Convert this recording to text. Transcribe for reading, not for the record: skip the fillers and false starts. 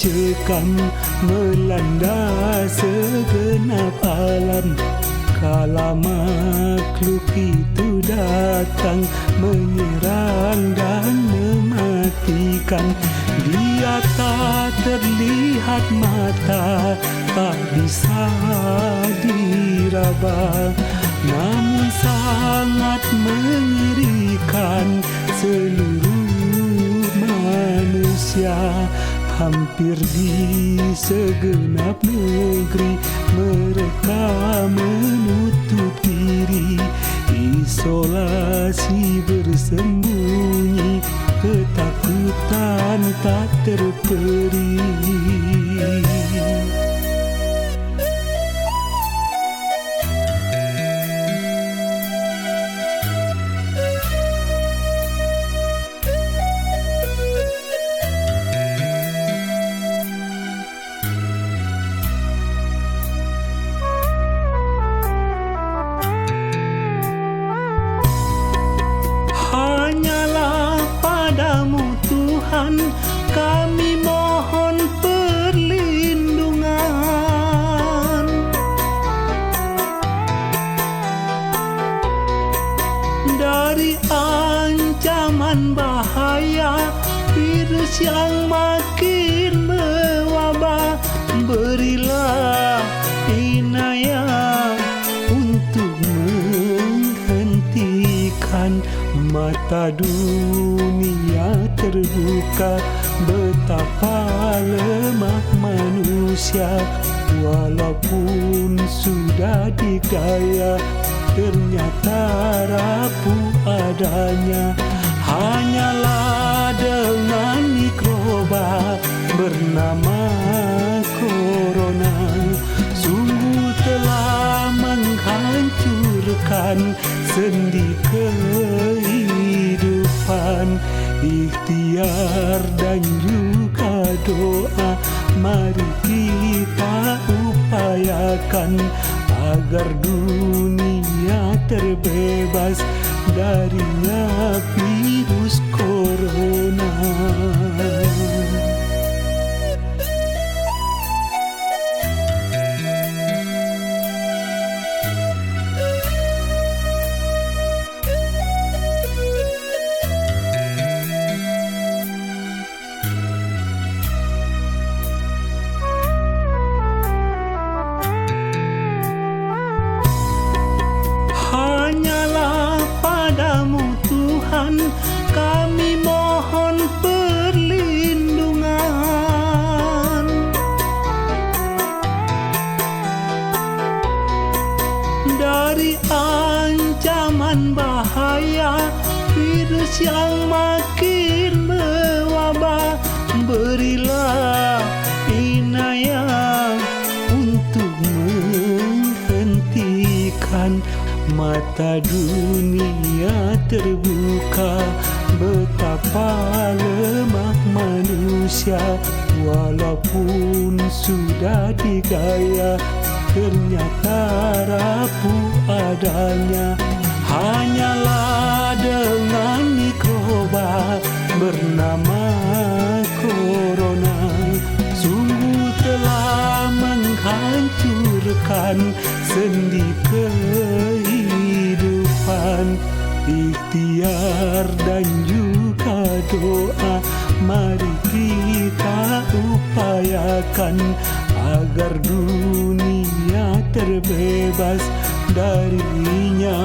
mencekam melanda segenap alam. Kala makhluk itu datang menyerang dan mematikan, dia tak terlihat mata, tak bisa diraba, namun sangat mengerikan. Seluruh manusia hampir di segenap negeri mereka menutup diri, isolasi bersembunyi, ketakutan tak terperi. Hanyalah padamu Tuhan kami mohon perlindungan, dari ancaman bahaya virus yang makin mewabah. Berilah inayah untuk menghentikan, mata dunia terbuka betapa lemah manusia. Walaupun sudah dikaya, ternyata rapuh adanya. Hanyalah dengan mikroba bernama corona, sungguh telah menghancurkan sendi kehidupan. Ikhtiar dan juga doa mari kita upayakan agar dunia terbebas darinya virus corona. Hanyalah padamu Tuhan kami mohon perlindungan, dari ancaman bahaya virus yang makin mewabah. Berilah inayah untuk menghentikan, mata dunia terbuka betapa lemah manusia. Walaupun sudah dikaya, ternyata rapuh adanya. Hanyalah dengan mikroba bernama corona, sungguh telah menghancurkan sendi kehidupan. Ikhtiar dan juga doa mari kita upayakan agar dunia terbebas darinya.